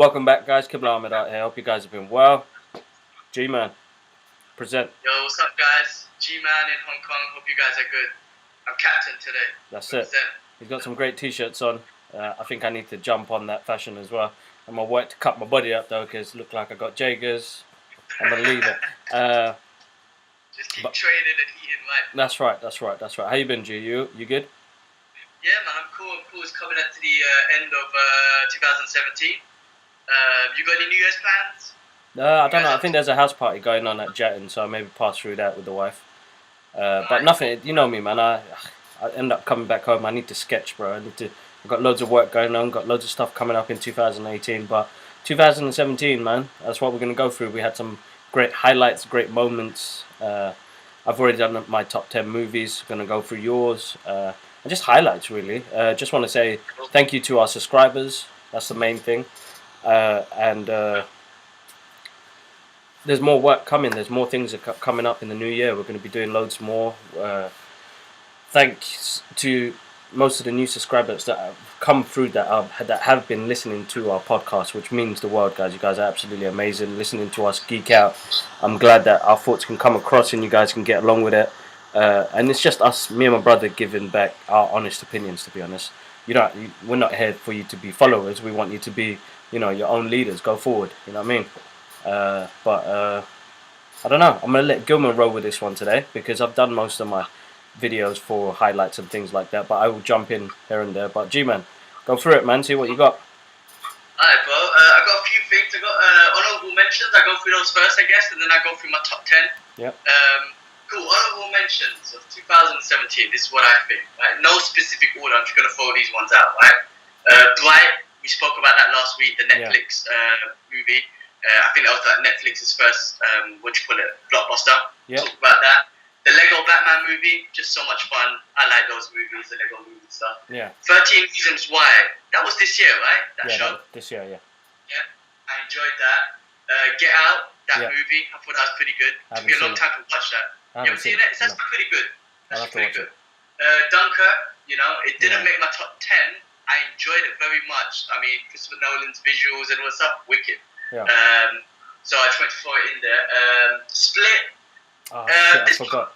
Welcome back, guys. Kibla Ahmed out here. Hope you guys have been well. G-Man, present. Yo, what's up, guys? G-Man in Hong Kong. Hope you guys are good. I'm captain today. That's it. He's got some great t-shirts on. I think I need to jump on that fashion as well. I'm going to work to cut my body up, though, because it look like I got Jaegers. I'm going to leave it. Just keep training and eating right. That's right. How you been, G? You good? Yeah, man, I'm cool. It's coming up to the end of 2017. You got any New Year's plans? I don't know. I think there's a house party going on at Jetton, so I maybe pass through that with the wife. But nothing. You know me, man. I end up coming back home. I need to sketch, bro. I've got loads of work going on. Got loads of stuff coming up in 2018. But 2017, man, that's what we're gonna go through. We had some great highlights, great moments. I've already done my top 10 movies. Gonna go through yours. And just highlights, really. Just want to say thank you to our subscribers. That's the main thing. There's more work coming. There's more things coming up in the new year. We're going to be doing loads more. Thanks to most of the new subscribers that have come through that have been listening to our podcast, which means the world, guys. You guys are absolutely amazing. Listening to us geek out. I'm glad that our thoughts can come across and you guys can get along with it. And it's just us, me and my brother, giving back our honest opinions. To be honest, we're not here for you to be followers. We want you to be, your own leaders. Go forward. You know what I mean? I don't know. I'm going to let Gilman roll with this one today because I've done most of my videos for highlights and things like that, but I will jump in here and there. But G-Man, go through it, man. See what you got. Alright, bro. I got a few things. I got honorable mentions. I go through those first, I guess, and then I go through my top 10. Yep. Cool. Honorable mentions of 2017. This is what I think. Right? No specific order. I'm just going to throw these ones out, right? Bright. We spoke about that last week, the Netflix movie. I think that was Netflix's first, blockbuster. Yeah. Talk about that. The Lego Batman movie, just so much fun. I like those movies, the Lego movie stuff. Yeah. 13 Reasons Why. That was this year, right? That show? This year, yeah. Yeah, I enjoyed that. Get Out, that movie. I thought that was pretty good. It took me a long time to watch that. You haven't seen it? It's actually pretty good. I'll have to watch it. Dunkirk, it didn't make my top 10. I enjoyed it very much. I mean, Christopher Nolan's visuals and all that stuff, wicked. Yeah. So I just went to throw it in there. Split. Oh, shit, I forgot.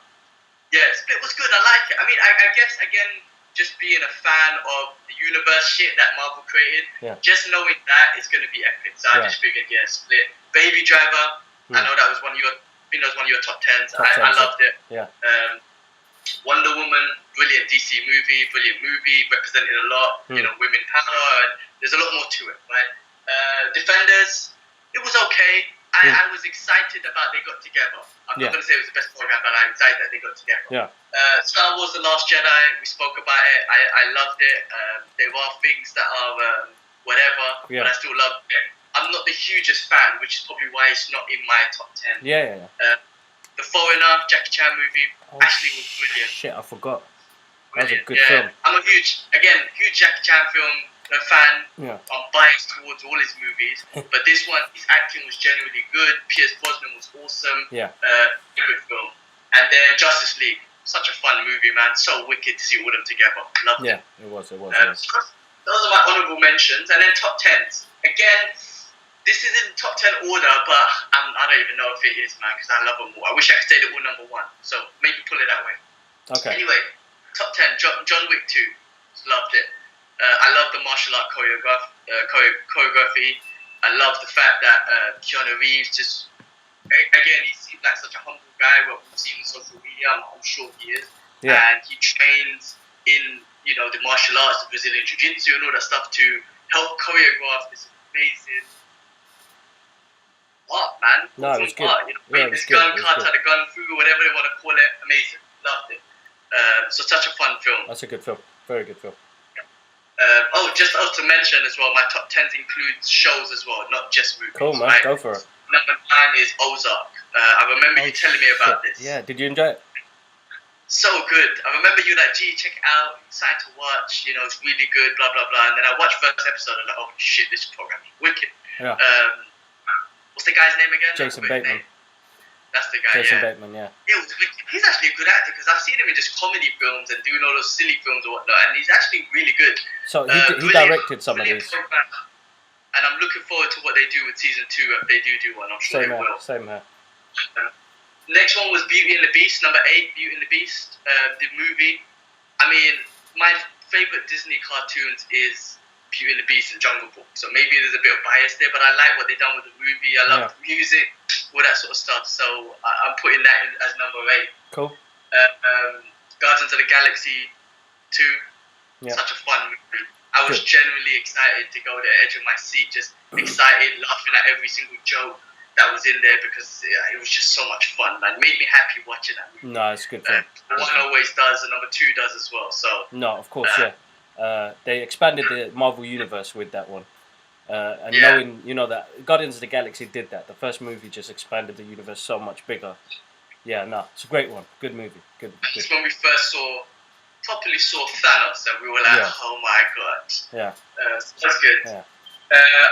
Yeah, Split was good. I like it. I mean, I guess, again, just being a fan of the universe shit that Marvel created, just knowing that is going to be epic. So I just figured, Split. Baby Driver. I know that was one of your top 10s. I loved it. Yeah. Wonder Woman, brilliant DC movie, represented a lot, women power, and there's a lot more to it, right? Defenders, it was okay. I was excited about they got together. I'm not going to say it was the best program, but I'm excited that they got together. Yeah. Star Wars The Last Jedi, we spoke about it. I loved it. There are things that are whatever, but I still loved it. I'm not the hugest fan, which is probably why it's not in my top 10. Yeah. The Foreigner, Jackie Chan movie, actually was brilliant. Shit, I forgot. That was a good film. I'm a huge Jackie Chan film fan. Yeah. I'm biased towards all his movies, but this one, his acting was genuinely good. Pierce Brosnan was awesome. Yeah. Good film. And then Justice League, such a fun movie, man. So wicked to see all of them together. Loved it. Yeah, it was. Those are my honorable mentions, and then top 10s. Again, this is in top 10 order, but I don't even know if it is, man, because I love them all. I wish I could say they're all number one, so maybe pull it that way. Okay. Anyway, top 10, John Wick 2, loved it. I love the martial art choreography. I love the fact that Keanu Reeves again, he seems like such a humble guy. What we've seen on social media, I'm sure he is. Yeah. And he trains in, the martial arts, the Brazilian Jiu-Jitsu and all that stuff to help choreograph this amazing art, man. No, it was good. Art, this gun cutter, the gun fu, whatever they want to call it, amazing. Loved it. So such a fun film. That's a good film. Very good film. Just to mention as well, my top 10s include shows as well, not just movies. Cool, man. Right? Go for it. Number 9 is Ozark. I remember you telling me about this. Yeah, did you enjoy it? So good. I remember you like, G, check it out, excited to watch, it's really good, blah, blah, blah. And then I watched first episode and I'm like, oh shit, this program is wicked. Yeah. What's the guy's name again? Jason Bateman. That's the guy, Jason Bateman, yeah. He's actually a good actor because I've seen him in just comedy films and doing all those silly films or whatnot, and he's actually really good. So he directed some of these. Program. and I'm looking forward to what they do with season 2 if they do one. I'm sure they will. Same here. Next one was Beauty and the Beast, number 8, Beauty and the Beast, the movie. I mean, my favorite Disney cartoons is Beauty and the Beast and Jungle Book. So maybe there's a bit of bias there, but I like what they've done with the movie. I love the music, all that sort of stuff. So I'm putting that in as number 8. Cool. Guardians of the Galaxy 2, such a fun movie. I was genuinely excited to go to the edge of my seat, just excited, laughing at every single joke that was in there because it was just so much fun, man. It made me happy watching that movie. No, it's good fun. One always does, and number 2 does as well. So no, of course, they expanded the Marvel universe with that one, and knowing that Guardians of the Galaxy did that. The first movie just expanded the universe so much bigger. Yeah, no, it's a great one. Good movie. Good. Just when we first properly saw Thanos, and we were like, oh my god. Yeah. So that's good. Yeah.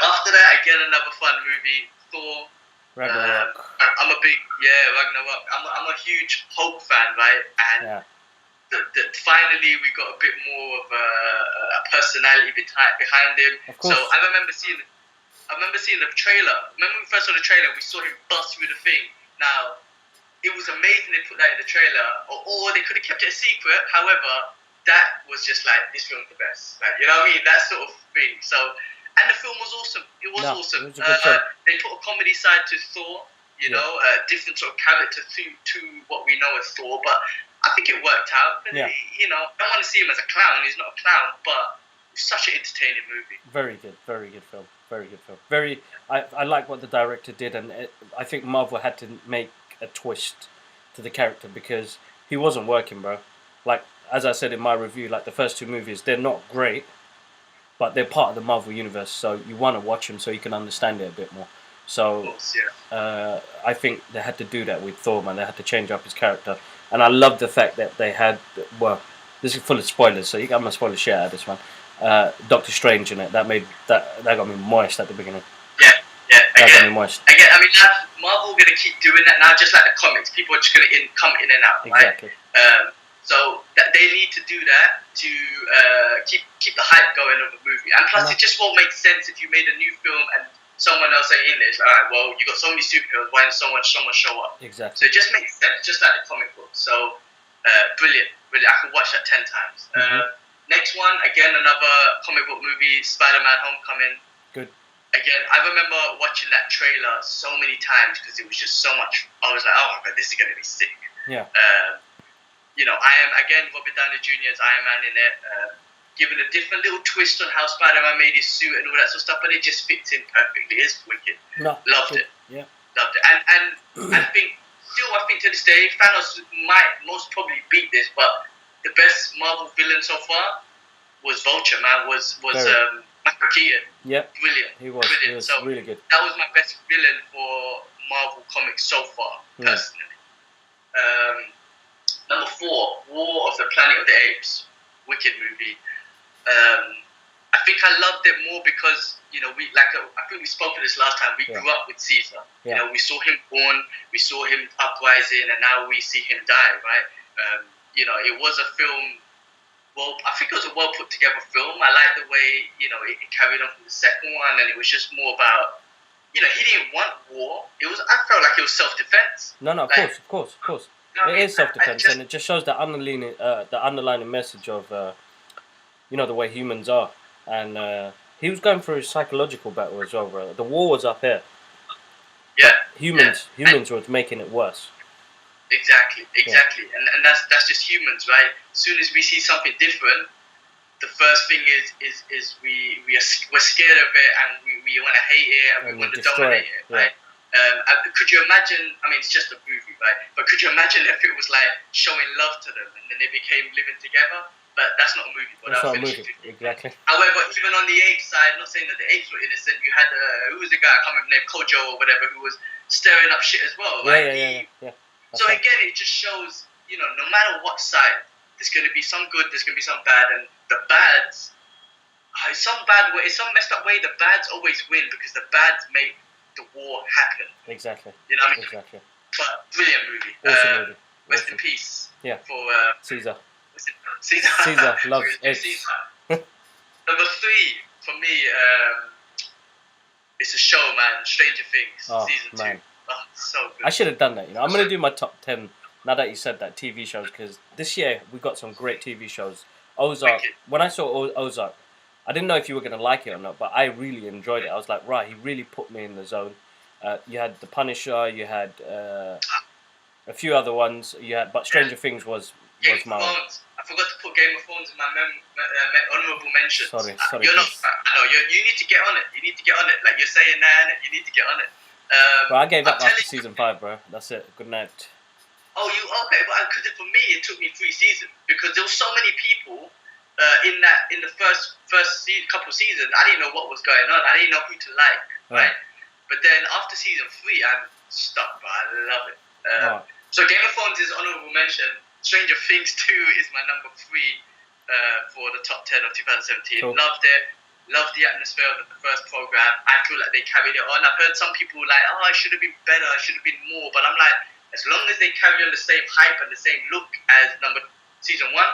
After that, again, another fun movie, Thor. Ragnarok. I'm a big Ragnarok. I'm a huge Hulk fan, right? And finally we got a bit more of a personality behind him. Of course. So I remember seeing the trailer. Remember when we first saw the trailer? We saw him bust through the thing. Now it was amazing they put that in the trailer, or they could have kept it a secret. However, that was just like, this film's the best. Like, you know what I mean? That sort of thing. So. And the film was awesome. It was awesome. It was a good film. They put a comedy side to Thor, different sort of character to what we know as Thor. But I think it worked out. Yeah. I don't want to see him as a clown. He's not a clown, but it's such an entertaining movie. Very good film. Very good film. I like what the director did, and I think Marvel had to make a twist to the character because he wasn't working, bro. Like, as I said in my review, like the first 2 movies, they're not great. But they're part of the Marvel universe, so you want to watch them so you can understand it a bit more. So, of course, I think they had to do that with Thor, man. They had to change up his character. And I love the fact that they had, this is full of spoilers, so I'm going to spoil the shit out of this one. Doctor Strange in it. That got me moist at the beginning. Yeah. That got me moist. Again, I mean, Marvel going to keep doing that now, just like the comics. People are just going to come in and out, exactly. Right? So they need to do that to keep the hype going of the movie. And plus, it just won't make sense if you made a new film and someone else ain't in it. It's like, all right, well, you got so many superheroes. Why didn't someone show up? Exactly. So it just makes sense, just like the comic book. So brilliant. I could watch that 10 times. Next one, again, another comic book movie, Spider-Man: Homecoming. Good. Again, I remember watching that trailer so many times because it was just so much. I was like, oh my god, this is gonna be sick. Yeah. Robert Downey Jr. as Iron Man in it, given a different little twist on how Spider-Man made his suit and all that sort of stuff, but it just fits in perfectly. It's wicked. No, Loved it. Yeah. Loved it. And I think to this day, Thanos might most probably beat this, but the best Marvel villain so far was Vulture, man. Was Michael Keaton. Yep. Brilliant. He was. Brilliant. He was so really good. That was my best villain for Marvel Comics so far, personally. Number 4, War of the Planet of the Apes. Wicked movie. I think I loved it more because, I think we spoke of this last time. We grew up with Caesar. Yeah. We saw him born, we saw him uprising, and now we see him die, right? It was a film. Well, I think it was a well put together film. I like the way, it carried on from the second one, and it was just more about, he didn't want war. I felt like it was self-defense. No, of course. It is self-defense, and it just shows the underlying message of, the way humans are. And he was going through a psychological battle as well, bro. The war was up here. Yeah. Humans were making it worse. Exactly. And that's just humans, right? As soon as we see something different, the first thing is we're scared of it, and we want to hate it, and we want to dominate it, right? Could you imagine? I mean, it's just a movie, right? But could you imagine if it was like showing love to them, and then they became living together? But that's not a movie. That's not a movie, exactly. However, even on the ape side, not saying that the apes were innocent. You had who was the guy? I can't remember his name, Kojo or whatever, who was stirring up shit as well, right? Yeah. So again, it just shows, no matter what side, there's going to be some good, there's going to be some bad, and the bads, in some messed up way, the bads always win because the bads make the war happen. Exactly. You know what I mean? Exactly. But brilliant movie. Awesome movie. Rest in peace. Yeah. For Caesar. Caesar loves it. Number 3 for me, It's a show, man. Stranger Things, Oh, season man. 2. Oh, it's so good. I should have done that. I'm gonna do my top 10 now that you said that TV shows because this year we got some great TV shows. Ozark. Wicked. When I saw Ozark, I didn't know if you were gonna like it or not, but I really enjoyed it. I was like, right, he really put me in the zone. You had The Punisher. You had a few other ones. You had, but Stranger Things was Game of my. Thrones. I forgot to put Game of Thrones in my honorable mentions. Sorry, You're not. Chris. You need to get on it. You need to get on it. Like you're saying now, you need to get on it. Bro, I gave up I'm after telling you- season 5, bro. That's it. Good night. Oh, you okay? But because for me, it took me 3 seasons because there were so many people in the first couple of seasons. I didn't know what was going on. I didn't know who to like. Right. But then after season 3, I'm stuck. But I love it. So Game of Thrones is honorable mention. Stranger Things 2 is my number 3 for the top 10 of 2017. Cool. Loved it. Loved the atmosphere of the first program. I feel like they carried it on. I've heard some people like, oh, I should have been better. I should have been more. But I'm like, as long as they carry on the same hype and the same look as season 1,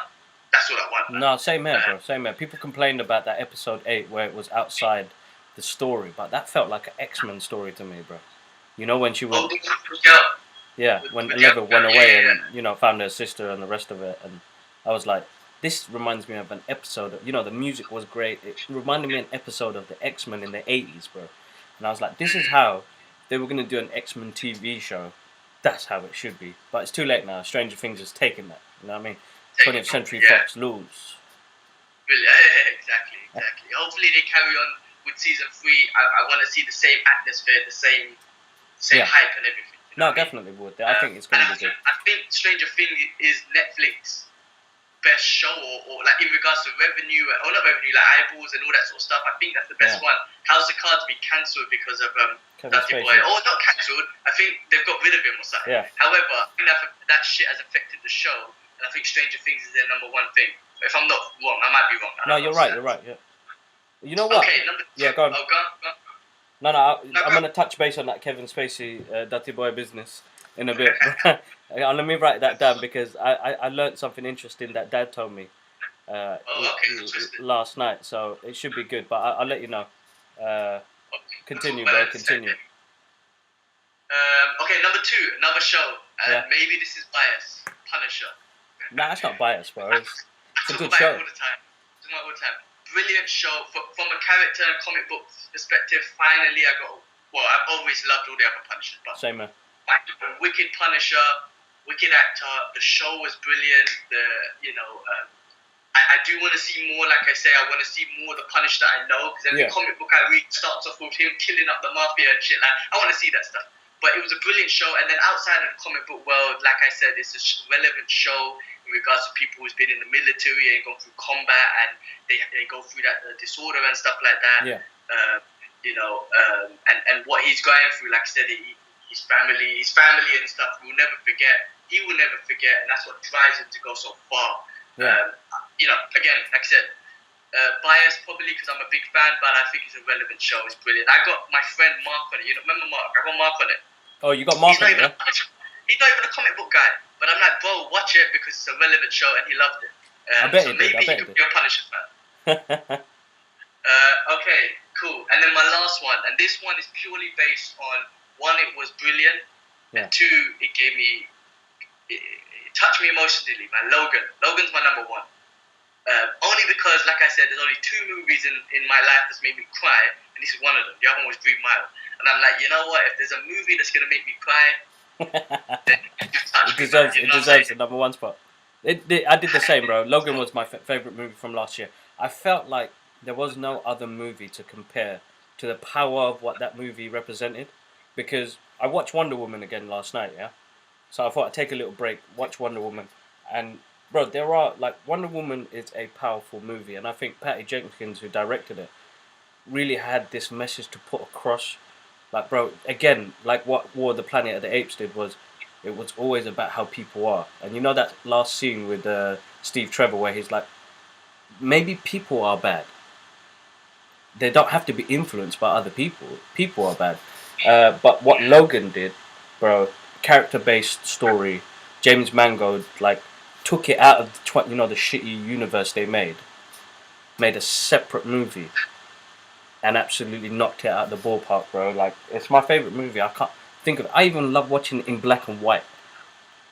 that's what I want. Man. No, same here, bro. Same here. People complained about that episode 8 where it was outside the story, but that felt like an X-Men story to me, bro. You know when she went... Yeah, when Eleven went away and, found her sister and the rest of it. And I was like, this reminds me of an episode. The music was great. It reminded me of an episode of the X-Men in the 80s, bro. And I was like, this is how they were going to do an X-Men TV show. That's how it should be. But it's too late now. Stranger Things has taken that. You know what I mean? 20th Century Fox lose. Exactly. Hopefully they carry on with season 3. I want to see the same atmosphere, the same hype and everything. No, definitely would. I think it's going to be good. I think Stranger Things is Netflix's best show, or like in regards to revenue, or not revenue, like eyeballs and all that sort of stuff. I think that's the best one. House of Cards been cancelled because of Dirty Boy, or not cancelled. I think they've got rid of him or something. Yeah. However, I think that shit has affected the show, and I think Stranger Things is their number 1 thing. If I'm not wrong, I might be wrong. No, you're right. You're right. Yeah. You know what? Okay, number 2. Yeah, go on. Oh, go on. No, I'm going to touch base on that Kevin Spacey Dirty Boy business in a bit. Let me write that down because I learned something interesting that Dad told me last night. So it should be good, but I'll let you know. Continue, bro. Continue. Okay, number 2, another show. Maybe this is bias. Punisher. Nah, that's not bias, bro. It's a good show. All the time. Brilliant show from a character and comic book perspective. Finally, I've always loved all the other Punishers, but same man. Wicked Punisher, wicked actor. The show was brilliant. I do want to see more. Like I say, I want to see more of the Punisher that I know, because every comic book I read starts off with him killing up the mafia and shit. Like, I want to see that stuff. But it was a brilliant show, and then outside of the comic book world, like I said, it's a relevant show in regards to people who's been in the military and gone through combat, and they go through that disorder and stuff like that. Yeah. And what he's going through, like I said, his family and stuff. We'll never forget. He will never forget, and that's what drives him to go so far. Yeah. Again, like I said, biased probably because I'm a big fan, but I think it's a relevant show. It's brilliant. I got my friend Mark on it. Remember Mark? I got Mark on it. Oh, you got Mark on it, yeah? He's not even a comic book guy, but I'm like, bro, watch it because it's a relevant show, and he loved it. I bet he did. Maybe he could be a Punisher fan. Okay, cool. And then my last one, and this one is purely based on, 1, it was brilliant, and 2, it touched me emotionally, man. Logan's my number 1. Only because, like I said, there's only 2 movies in my life that's made me cry, and this is one of them. The other one was Green Mile. And I'm like, you know what? If there's a movie that's going to make me cry, then it deserves the number 1 spot. I did the same, bro. Logan was my favourite movie from last year. I felt like there was no other movie to compare to the power of what that movie represented. Because I watched Wonder Woman again last night, yeah? So I thought I'd take a little break, watch Wonder Woman. And, bro, Wonder Woman is a powerful movie. And I think Patty Jenkins, who directed it, really had this message to put across. Like, bro, again, like what War of the Planet of the Apes did was, it was always about how people are. And you know that last scene with Steve Trevor where he's like, maybe people are bad. They don't have to be influenced by other people. People are bad. But what Logan did, bro, character-based story, James Mangold, like, took it out of the shitty universe they made a separate movie. and absolutely knocked it out of the ballpark, bro. Like, it's my favorite movie. I can't think of it. I even love watching it in black and white.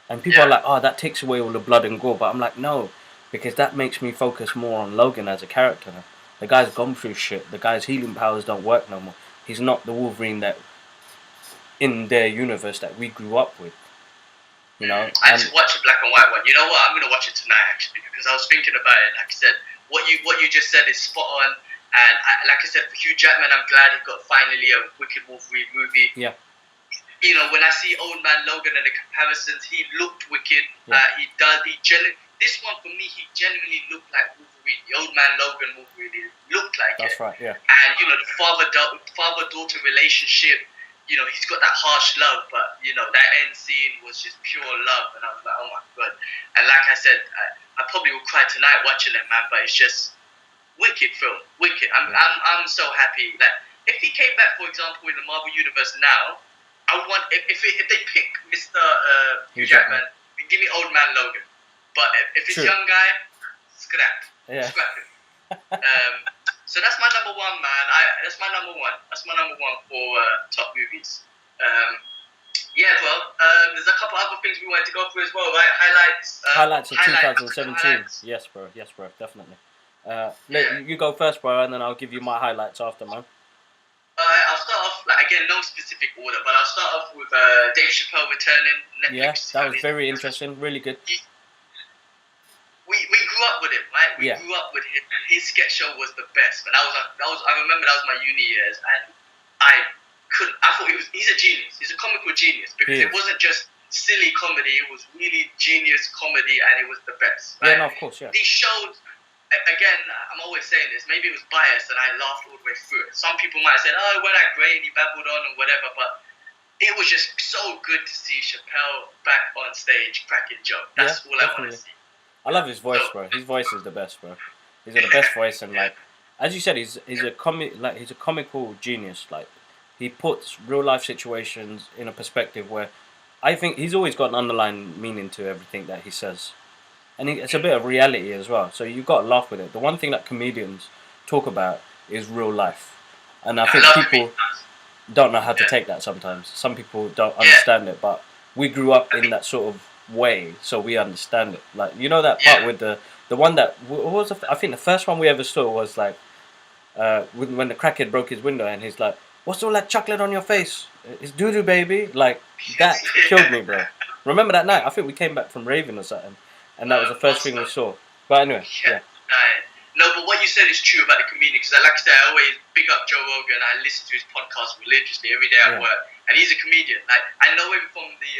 And people are like, oh, that takes away all the blood and gore. But I'm like, no, because that makes me focus more on Logan as a character. The guy's gone through shit. The guy's healing powers don't work no more. He's not the Wolverine that in their universe that we grew up with. You know, I need to watch a black and white one. You know what? I'm gonna watch it tonight actually because I was thinking about it. Like I said, what you just said is spot on. And like I said, for Hugh Jackman, I'm glad he got finally a wicked Wolverine movie. Yeah. You know, when I see Old Man Logan and the comparisons, he looked wicked. Yeah. This one for me, he genuinely looked like Wolverine. The Old Man Logan Wolverine looked like That's it. right. Yeah. And you know, the father-daughter relationship. You know, he's got that harsh love, but, you know, that end scene was just pure love. And I was like, oh, my God. And like I said, I probably will cry tonight watching it, man. But it's just wicked film. Wicked. I'm so happy. Like, if he came back, for example, in the Marvel Universe now, I want, if they pick Mr. Hugh Jackman, give me Old Man Logan. But if it's young guy, scrap. Yeah. Scrap him. So that's my number one, man. That's my number one for top movies. There's a couple other things we wanted to go through as well, right? Highlights of 2017. Yes, bro, definitely. You go first, bro, and then I'll give you my highlights after, man. I'll start off, again, no specific order, but I'll start off with Dave Chappelle returning. Netflix. Yeah, that was very interesting, really good. We grew up with him, right? We grew up with him. His sketch show was the best. And I remember that was my uni years, and I thought he's a genius. He's a comical genius because it wasn't just silly comedy. It was really genius comedy, and it was the best. Right? Yeah, no, of course, yeah. These shows, again, I'm always saying this. Maybe it was biased, and I laughed all the way through it. Some people might have said, "Oh, well, that great," and he babbled on and whatever, but it was just so good to see Chappelle back on stage cracking jokes. That's all I want to see. I love his voice, bro. His voice is the best, bro. He's got the best voice, and like, as you said, he's a comical genius. Like, he puts real life situations in a perspective where I think he's always got an underlying meaning to everything that he says, and it's a bit of reality as well. So you've got to laugh with it. The one thing that comedians talk about is real life, and I think people don't know how to take that sometimes. Some people don't understand it, but we grew up in that sort of way, so we understand it. Like, you know that part with the one that was I think the first one we ever saw was like when the crackhead broke his window and he's like, "What's all that chocolate on your face? It's doo-doo, baby." Like, that killed me, bro. Remember that night? I think we came back from raving or something, and that was the first thing we saw. But anyway, No, but what you said is true about the comedian, because like I said, I always big up Joe Rogan. I listen to his podcast religiously every day at work, and he's a comedian. Like, I know him from the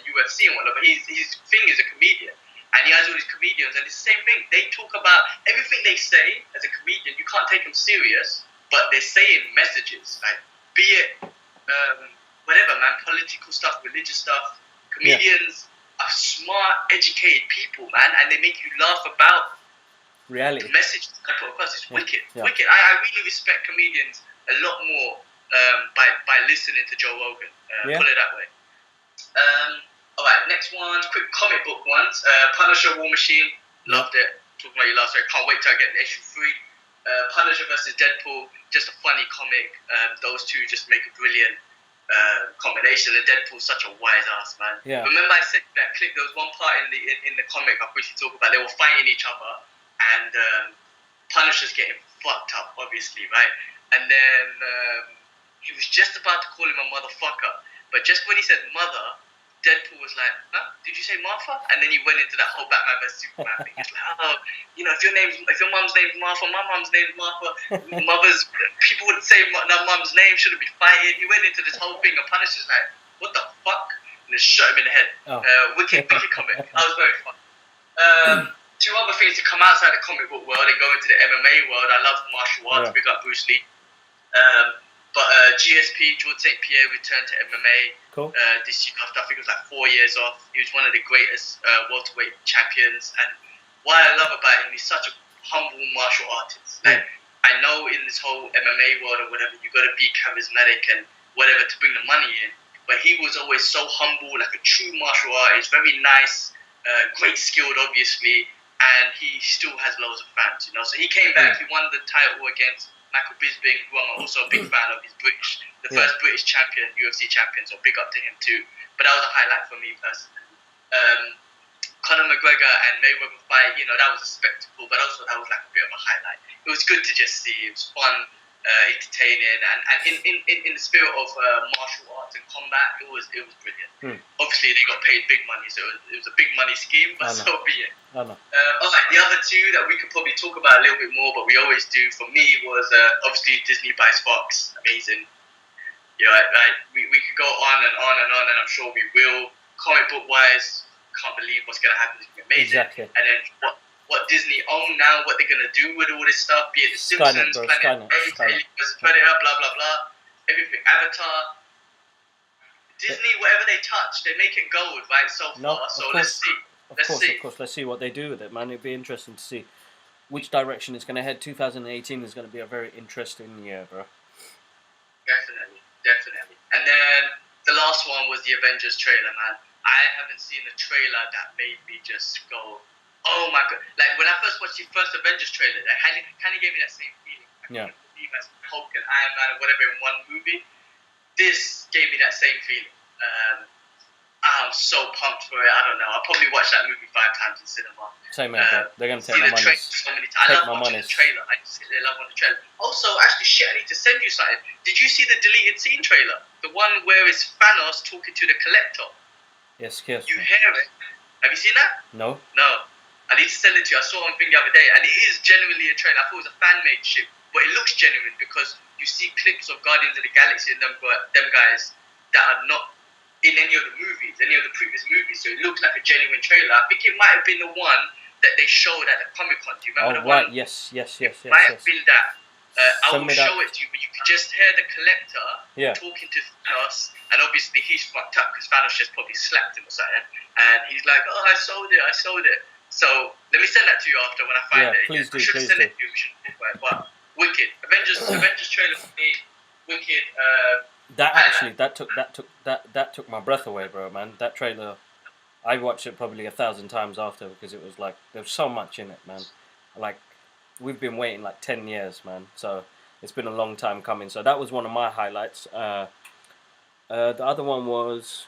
UFC and whatnot, but his thing is a comedian, and he has all these comedians, and it's the same thing. They talk about everything they say as a comedian. You can't take them serious, but they're saying messages, like, be it whatever, man, political stuff, religious stuff. Comedians are smart, educated people, man, and they make you laugh about reality. The message I put across is wicked. Wicked. I really respect comedians a lot more by listening to Joe Rogan. Put it that way. Alright, next one's quick comic book ones. Punisher War Machine. Loved it. Talking about you last week. Can't wait till I get issue 3. Punisher versus Deadpool. Just a funny comic. Those two just make a brilliant combination. And Deadpool's such a wise ass, man. Yeah. Remember I said that clip, there was one part in the comic I briefly talked about. They were fighting each other. And Punisher's getting fucked up, obviously, right? And then he was just about to call him a motherfucker, but just when he said mother, Deadpool was like, "Huh? Did you say Martha?" And then he went into that whole Batman vs Superman thing. He's like, "Oh, you know, if your mum's name's Martha, my mum's name's Martha. People wouldn't say no mum's name, shouldn't be fighting." He went into this whole thing, and Punisher's like, "What the fuck?" And just shot him in the head. Wicked comic. That was very fun. Two other things to come outside the comic book world and go into the MMA world. I love martial arts. Big up Bruce Lee. But GSP, George St. Pierre, returned to MMA. Cool. This year after I think it was like 4 years off. He was one of the greatest welterweight champions. And what I love about him, he's such a humble martial artist. Like, I know in this whole MMA world or whatever, you got to be charismatic and whatever to bring the money in. But he was always so humble, like a true martial artist. Very nice, great skilled, obviously. And he still has loads of fans, you know. So he came back, he won the title against Michael Bisping, who I'm also a big fan of. He's British, the first British champion, UFC champion. So big up to him too. But that was a highlight for me personally. Conor McGregor and Mayweather fight, that was a spectacle, but also that was like a bit of a highlight. It was good to just see. It was fun, entertaining, and in the spirit of martial arts and combat, it was brilliant. Obviously, they got paid big money, so it was a big money scheme, but so be it. I know. Alright, the other two that we could probably talk about a little bit more, but we always do, for me, was obviously Disney buys Fox. Amazing. Right. We could go on and on and on, and I'm sure we will. Comic book wise, can't believe what's going to happen. It's going to be amazing. Exactly. And then what Disney own now, what they're going to do with all this stuff, be it The Simpsons, Planet Predator, blah, blah, blah, everything. Avatar. Disney, whatever they touch, they make it gold, right, so far. So let's see. Of course. Let's see what they do with it, man. It'd be interesting to see which direction it's going to head. 2018 is going to be a very interesting year, bro. Definitely. And then the last one was the Avengers trailer, man. I haven't seen a trailer that made me just go, oh my god. Like, when I first watched the first Avengers trailer, that kind of gave me that same feeling. I couldn't believe as Hulk and Iron Man or whatever in one movie. This gave me that same feeling. I'm so pumped for it. I don't know. I'll probably watch that movie 5 times in cinema. Same here, bro. They're going to take my money. I love watching the trailer. I just sit there, love on the trailer. Also, actually, I need to send you something. Did you see the deleted scene trailer? The one where it's Thanos talking to the Collector. Yes. You hear it? Have you seen that? No. I need to send it to you. I saw one thing the other day, and it is genuinely a trailer. I thought it was a fan-made shit, but it looks genuine because you see clips of Guardians of the Galaxy and them guys that are not in any of the movies, any of the previous movies. So it looks like a genuine trailer. I think it might have been the one that they showed at the Comic-Con. Do you remember the one? Yes. Might have been that. I will show it to you, but you can just hear the Collector talking to Thanos, and obviously he's fucked up because Thanos just probably slapped him or something, and he's like, oh, I sold it. So let me send that to you after when I find it. Please do. I should have sent it to you. We should talk about it, but wicked. Avengers trailer for me, wicked. That took my breath away, bro, man. That trailer, I watched it probably 1,000 times after because it was like there was so much in it, man. Like, we've been waiting like 10 years, man. So it's been a long time coming. So that was one of my highlights. The other one was,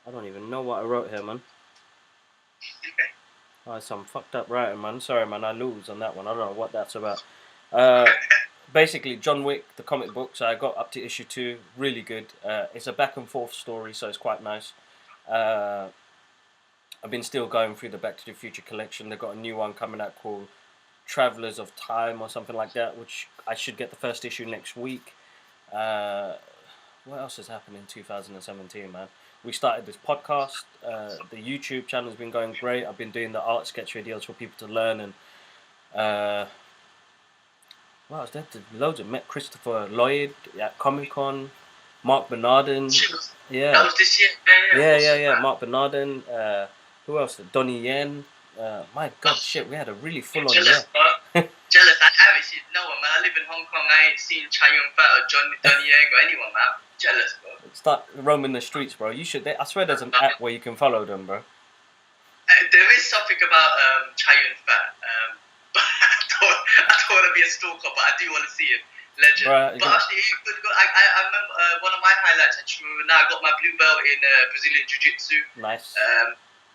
I don't even know what I wrote here, man. Oh, some fucked up writing, man. Sorry, man. I lose on that one. I don't know what that's about. Basically, John Wick, the comic book. So I got up to issue 2. Really good. It's a back and forth story, so it's quite nice. I've been still going through the Back to the Future collection. They've got a new one coming out called Travelers of Time or something like that, which I should get the first issue next week. What else has happened in 2017, man? We started this podcast. The YouTube channel has been going great. I've been doing the art sketch videos for people to learn, and what else? Loads of met Christopher Lloyd at Comic-Con, Mark Bernardin. Yeah. That was this year. Yeah. Mark Bernardin. Who else? Donnie Yen. My God, shit, we had a really full-on year. Jealous. I haven't seen no one, man. I live in Hong Kong. I ain't seen Chai Yun-fat or Donnie Yen or anyone, man. Jealous, bro. Start roaming the streets, bro. You should. I swear there's an app where you can follow them, bro. There is something about Chai Yun-fat. But I don't want to be a stalker, but I do want to see him. Legend. Right, but actually, I remember one of my highlights. I just remember now. I got my blue belt in Brazilian Jiu-Jitsu. Nice.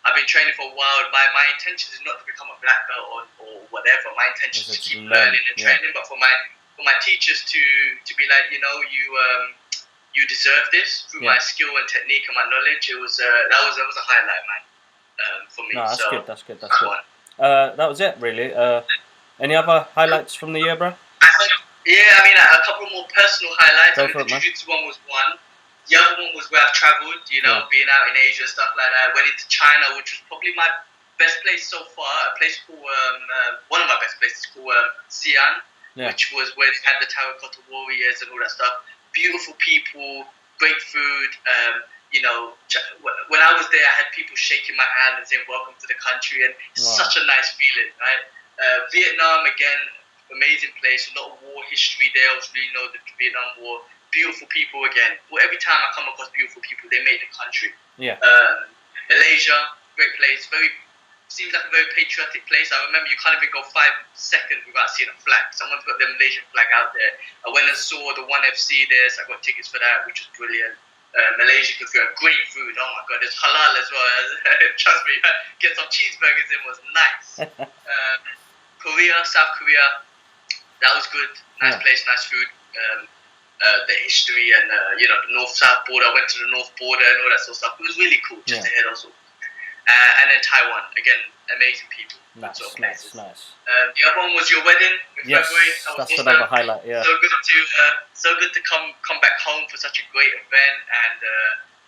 I've been training for a while. My intention is not to become a black belt or whatever. My intention is to keep learning and training. But for my teachers to be like, you deserve this through my skill and technique and my knowledge. It was that was a highlight, man, for me. No, that's good. That was it, really. Any other highlights from the year, bro? Yeah, I mean, a couple more personal highlights. The Jiu-Jitsu one was one. The other one was where I've travelled, being out in Asia, stuff like that. I went into China, which was probably my best place so far. A place called, one of my best places called Xi'an, which was where they had the terracotta warriors and all that stuff. Beautiful people, great food. When I was there, I had people shaking my hand and saying, welcome to the country. And it's such a nice feeling, right? Vietnam, again, amazing place. A lot of war history there. I was really know the Vietnam War. Beautiful people again. Well, every time I come across beautiful people, they make the country. Yeah. Malaysia, great place. Very seems like a very patriotic place. I remember you can't even go 5 seconds without seeing a flag. Someone's got the Malaysian flag out there. I went and saw the 1FC there, so I got tickets for that, which was brilliant. Malaysia could have great food. Oh my god, there's halal as well. Trust me, get some cheeseburgers in was nice. Korea, South Korea, that was good. Nice place, nice food. The history and the north-south border. I went to the north border and all that sort of stuff. It was really cool just to head also. And then Taiwan, again, amazing people. Nice. The other one was your wedding in February. That's another highlight. Yeah. So good to come back home for such a great event, and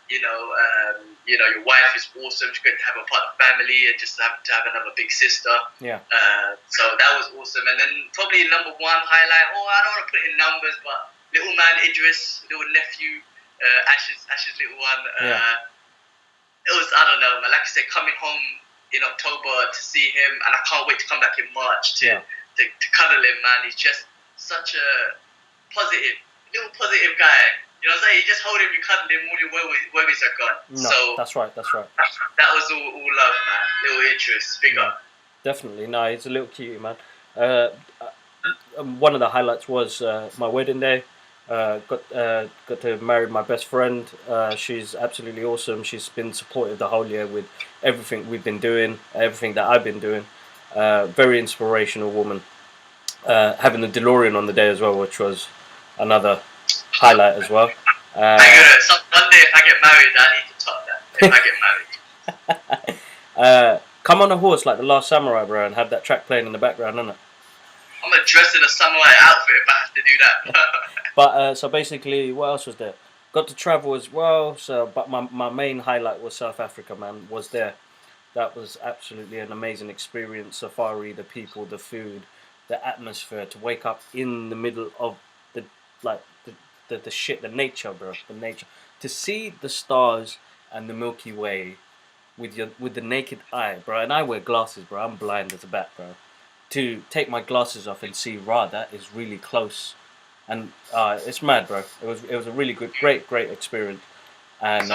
your wife is awesome. It's great to have a part of the family, and just to have another big sister. Yeah. So that was awesome. And then probably number one highlight. I don't want to put it in numbers, but little man Idris, little nephew, Ash's little one. It was, I don't know, man. Like I said, coming home in October to see him, and I can't wait to come back in March to cuddle him, man. He's just such a little positive guy. You know what I'm saying? You just hold him, you cuddle him, all your worries are gone. No, so that's right. That was all love, man. Little Idris, big up. Definitely. No, he's a little cutie, man. One of the highlights was my wedding day. Got to marry my best friend. She's absolutely awesome. She's been supportive the whole year with everything we've been doing, everything that I've been doing. Very inspirational woman. Having the DeLorean on the day as well, which was another highlight as well. One day if I get married, I need to top that. If I get married. Come on a horse like the Last Samurai, bro, and have that track playing in the background, innit? I'm gonna dress in a samurai outfit if I have to do that. But so basically, what else was there? Got to travel as well. But my main highlight was South Africa, man. Was there. That was absolutely an amazing experience. Safari, the people, the food, the atmosphere. To wake up in the middle of the shit, the nature, bro. The nature. To see the stars and the Milky Way with the naked eye, bro. And I wear glasses, bro. I'm blind as a bat, bro. To take my glasses off and see, that is really close, and it's mad, bro. It was a really good, great experience, and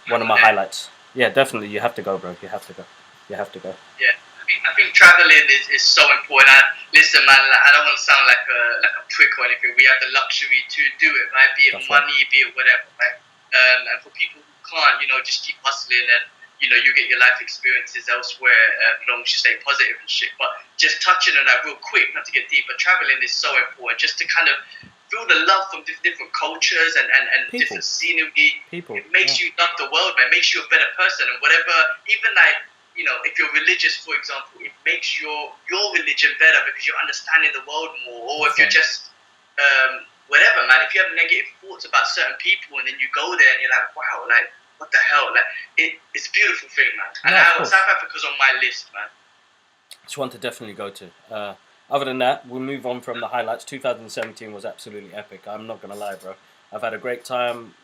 one of my highlights. Yeah, definitely, you have to go, bro. You have to go. Yeah, I think traveling is so important. Listen, man, I don't want to sound like a prick or anything. We have the luxury to do it, right? Be it money, be it whatever, right? And for people who can't, just keep hustling and. You get your life experiences elsewhere, as long as you stay positive and shit. But just touching on that real quick, not to get deep, but traveling is so important, just to kind of feel the love from different cultures and different scenery. It makes you love the world, man. It makes you a better person. And whatever, even like, if you're religious, for example, it makes your religion better because you're understanding the world more. Or if you're just, whatever, man, if you have negative thoughts about certain people and then you go there and you're like, wow, like, what the hell? Like it's a beautiful thing, man. And South Africa's on my list, man. It's one to definitely go to. Other than that, we'll move on from the highlights. 2017 was absolutely epic. I'm not gonna lie, bro. I've had a great time.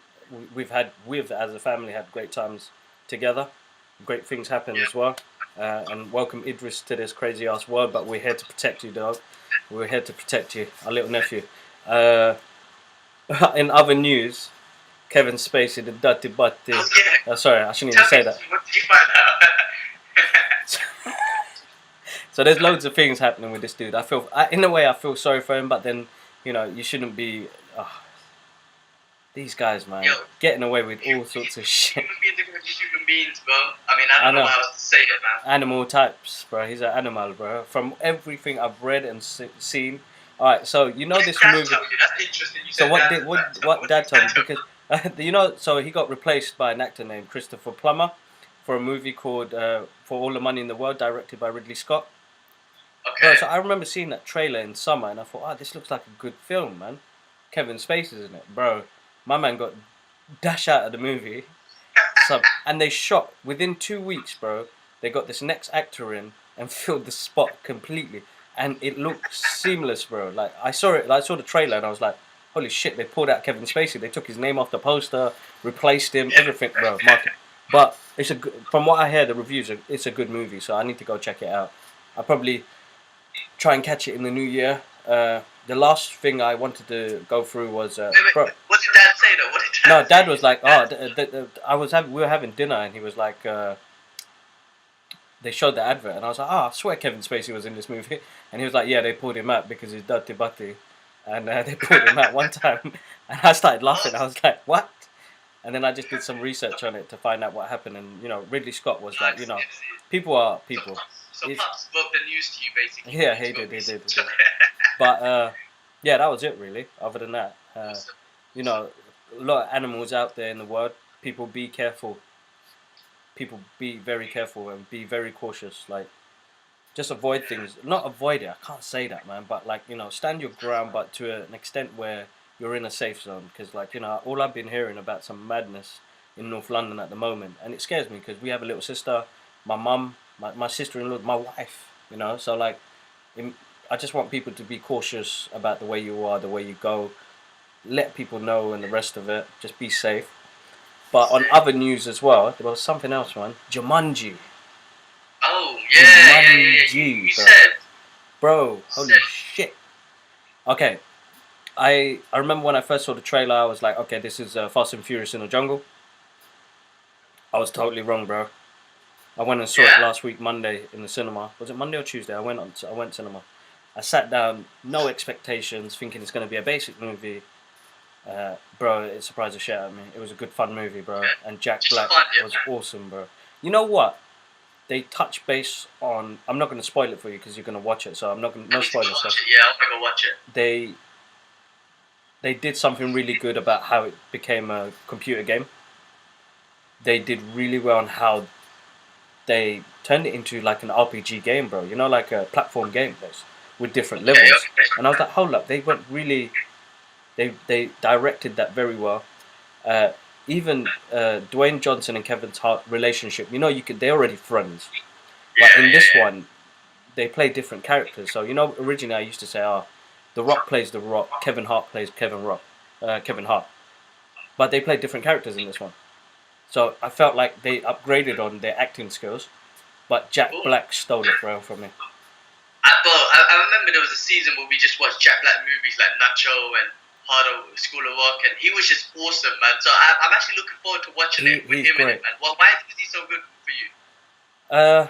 We've as a family had great times together. Great things happen as well. And welcome Idris to this crazy ass world. But we're here to protect you, dog. We're here to protect you, our little nephew. In other news. Kevin Spacey, the dirty butty. Sorry, I shouldn't even say that. What did you find out? So there's loads of things happening with this dude. In a way, I feel sorry for him, but then, you shouldn't be. These guys, man, getting away with all sorts of shit. Human beings, bro. I mean, I don't know how else to say it, man. Animal types, bro. He's an animal, bro. From everything I've read and seen. All right, so this movie. That's interesting. So what Dad told me, because. So he got replaced by an actor named Christopher Plummer for a movie called For All the Money in the World, directed by Ridley Scott. Okay. So I remember seeing that trailer in summer, and I thought, this looks like a good film, man. Kevin Spacey's in it, bro. My man got dashed out of the movie. And they shot, within 2 weeks, bro, they got this next actor in and filled the spot completely. And it looked seamless, bro. Like, I saw the trailer, and I was like, holy shit, they pulled out Kevin Spacey. They took his name off the poster, replaced him, everything, bro. But from what I hear, the reviews, it's a good movie, so I need to go check it out. I'll probably try and catch it in the new year. The last thing I wanted to go through was... What did Dad say, though? Dad was like, we were having dinner, and he was like, the they showed the advert, and I was like, I swear Kevin Spacey was in this movie. And he was like, yeah, they pulled him out because he's dirty butty. And they pulled him out one time. And I started laughing. I was like, what? And then I just did some research on it to find out what happened. And, Ridley Scott was like, people are people. So Pops broke the news to you, basically. Yeah, he did. But, yeah, that was it, really. Other than that, a lot of animals out there in the world. People be careful. People be very careful and be very cautious. Like, just avoid things. Not avoid it. I can't say that, man. But like, stand your ground, but to an extent where you're in a safe zone. Because like, all I've been hearing about some madness in North London at the moment, and it scares me because we have a little sister, my mum, my sister-in-law, my wife. So like, I just want people to be cautious about the way you are, the way you go. Let people know and the rest of it. Just be safe. But on other news as well, there was something else, man. Jumanji. Oh, yeah. Jumanji, You bro. said. Bro, holy shit. Okay, I remember when I first saw the trailer, I was like, okay, this is Fast and Furious in the jungle. I was totally wrong, bro. I went and saw it last week, Monday, in the cinema. Was it Monday or Tuesday? I went cinema. I sat down, no expectations, thinking it's going to be a basic movie. Bro, it surprised the shit out of me. It was a good, fun movie, bro. And Jack Black was awesome, bro. You know what? They touch base on. I'm not going to spoil it for you because you're going to watch it, so I'm not going to. No spoilers. Yeah, I'm going to watch it. They did something really good about how it became a computer game. They did really well on how they turned it into like an RPG game, bro. Like a platform game, with different levels. And I was like, hold up, they went really. They directed that very well. Even Dwayne Johnson and Kevin Hart relationship, they're already friends. But in this one, they play different characters. So, originally I used to say, The Rock plays The Rock, Kevin Hart plays Kevin Hart. But they play different characters in this one. So I felt like they upgraded on their acting skills. But Jack Black stole it, bro, from me. I remember there was a season where we just watched Jack Black movies like Nacho and School of Rock, and he was just awesome, man. So I'm actually looking forward to watching it with him in it, man. Why is he so good for you?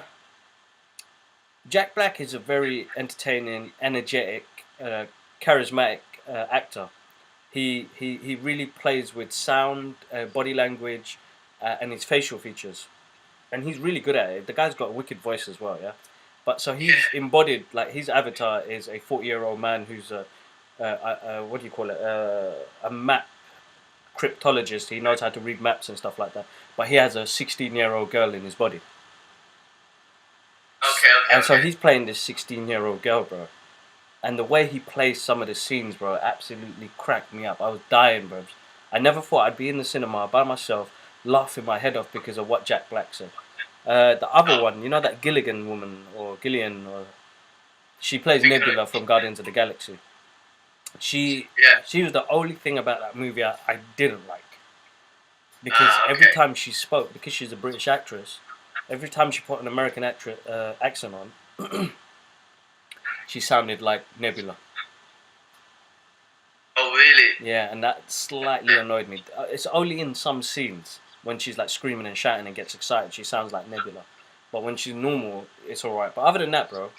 Jack Black is a very entertaining, energetic, charismatic actor. He really plays with sound, body language, and his facial features, and he's really good at it. The guy's got a wicked voice as well, yeah. But so he's embodied, like his avatar is a 40-year-old man who's what do you call it? A map cryptologist. He knows how to read maps and stuff like that. But he has a 16-year-old girl in his body. And so he's playing this 16-year-old girl, bro. And the way he plays some of the scenes, bro, absolutely cracked me up. I was dying, bro. I never thought I'd be in the cinema by myself, laughing my head off because of what Jack Black said. The other one, that Gilligan woman, or Gillian, she plays Nebula from Guardians of the Galaxy. She was the only thing about that movie I didn't like. Because every time she spoke, because she's a British actress, every time she put an American accent on, she sounded like Nebula. Oh, really? Yeah, and that slightly annoyed me. It's only in some scenes when she's like screaming and shouting and gets excited, she sounds like Nebula. But when she's normal, it's alright. But other than that, bro,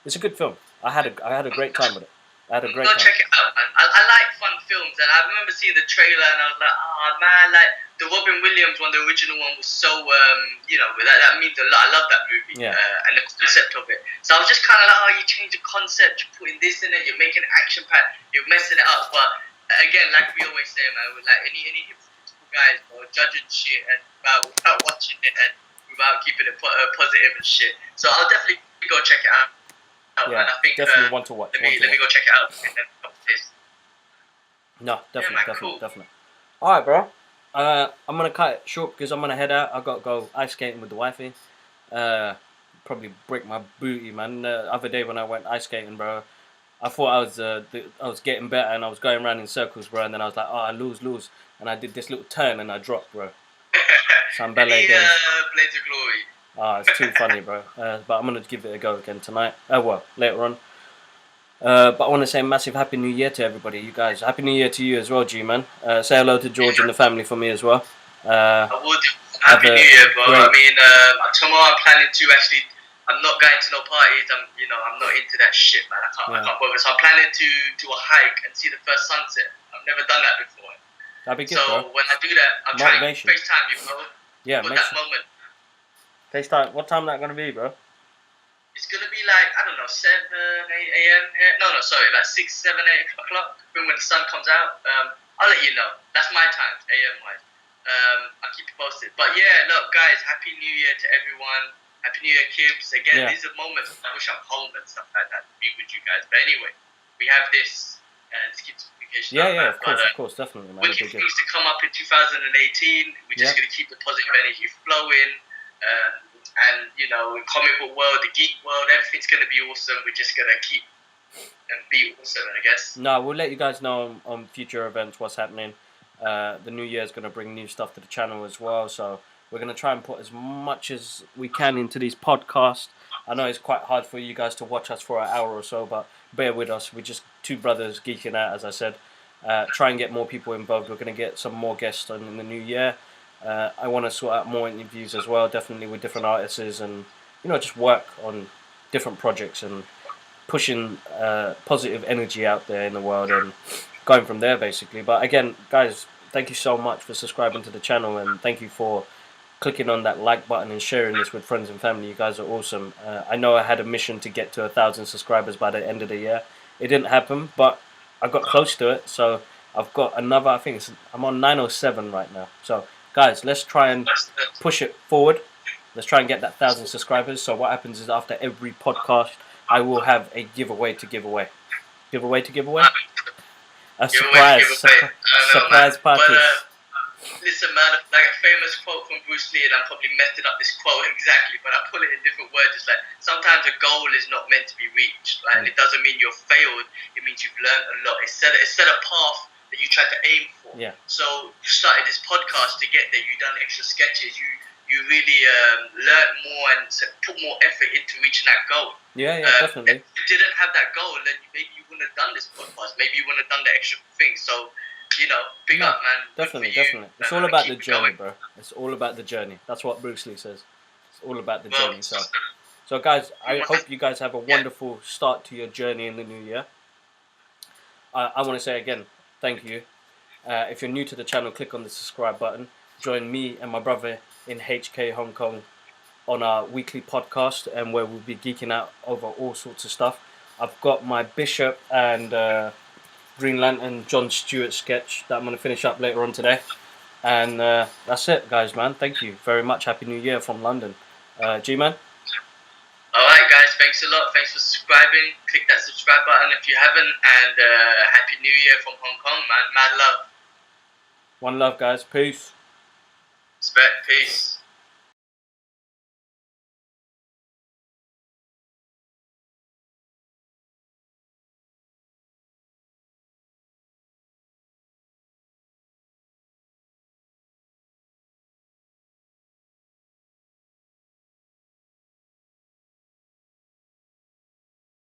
it's a good film. I had a great time with it. I had a great time. Check it out, man. I like fun films, and I remember seeing the trailer, and I was like, man, like the Robin Williams one, the original one was so, that means a lot. I love that movie, and the concept of it. So I was just kind of like, you change the concept, you're putting this in it, you're making action pack, you're messing it up. But again, like we always say, man, with like any hypocritical guys, bro, judging shit and without watching it and without keeping it positive and shit. So I'll definitely go check it out. Yeah, I think, definitely want to watch. Let me go check it out. No, definitely. All right, bro. I'm gonna cut it short because I'm gonna head out. I gotta go ice skating with the wifey. Probably break my booty, man. The other day when I went ice skating, bro, I thought I was getting better and I was going around in circles, bro. And then I was like, I lose, and I did this little turn and I dropped, bro. Some ballet again. Blades of Glory. It's too funny, bro. But I'm going to give it a go again tonight. Later on. But I want to say a massive Happy New Year to everybody, you guys. Happy New Year to you as well, G-Man. Say hello to George and the family for me as well. I will do. Happy New Year, bro. I mean, tomorrow I'm planning to actually. I'm not going to no parties. I'm not into that shit, man. I can't bother. So I'm planning to do a hike and see the first sunset. I've never done that before. That'd be good, so when I do that, I'm trying to FaceTime you, bro. Yeah, for that moment. FaceTime. What time is that gonna be, bro? It's gonna be like, I don't know, 7, 8 a.m. No, sorry, like 6, 7, 8 o'clock. When the sun comes out. I'll let you know. That's my time, AM wise. I'll keep you posted. But yeah, look, guys, Happy New Year to everyone. Happy New Year, Kibbs. Again, these are moments I wish I'm home and stuff like that to be with you guys. But anyway, we have this and let's keep communication. Yeah, of course, definitely. Man. Wicked things to come up in 2018. We're just going to keep the positive energy flowing. And, comic book world, the geek world, everything's going to be awesome. We're just going to keep and be awesome, I guess. No, we'll let you guys know on future events what's happening. The new year is going to bring new stuff to the channel as well, so we're going to try and put as much as we can into these podcasts. I know it's quite hard for you guys to watch us for an hour or so, but bear with us. We're just two brothers geeking out, as I said. Try and get more people involved. We're going to get some more guests on in the new year. I want to sort out more interviews as well, definitely with different artists and, just work on different projects and pushing positive energy out there in the world and going from there, basically. But again, guys, thank you so much for subscribing to the channel and thank you for clicking on that like button and sharing this with friends and family. You guys are awesome. I know I had a mission to get to 1,000 subscribers by the end of the year. It didn't happen, but I got close to it. So I've got another, I'm on 907 right now. So guys, let's try and push it forward. Let's try and get that 1,000 subscribers. So what happens is after every podcast, I will have a giveaway to give away. Giveaway to give away? A surprise. Surprise party. Listen, man, like a famous quote from Bruce Lee, and I'm probably messing up this quote exactly, but I put it in different words. It's like, sometimes a goal is not meant to be reached, right? And it doesn't mean you've failed. It means you've learned a lot. It's set a path that you tried to aim for. Yeah. So you started this podcast to get there. You done extra sketches. You really learned more and put more effort into reaching that goal. Yeah, definitely. If you didn't have that goal, then maybe you wouldn't have done this podcast. Maybe you wouldn't have done the extra thing. So, big up, man. Definitely. It's all about the journey, bro. It's all about the journey. That's what Bruce Lee says. It's all about the journey. So guys, I hope you guys have a wonderful start to your journey in the new year. I want to say again, thank you. If you're new to the channel, click on the subscribe button. Join me and my brother in HK Hong Kong on our weekly podcast, and where we'll be geeking out over all sorts of stuff. I've got my Bishop and Green Lantern John Stewart sketch that I'm going to finish up later on today. And that's it, guys, man. Thank you very much. Happy New Year from London. G-Man? Alright, guys. Thanks a lot. Thanks for subscribing. Click that subscribe button if you haven't. And Happy New Year from Hong Kong, man. Mad love. One love, guys. Peace. Respect. Peace.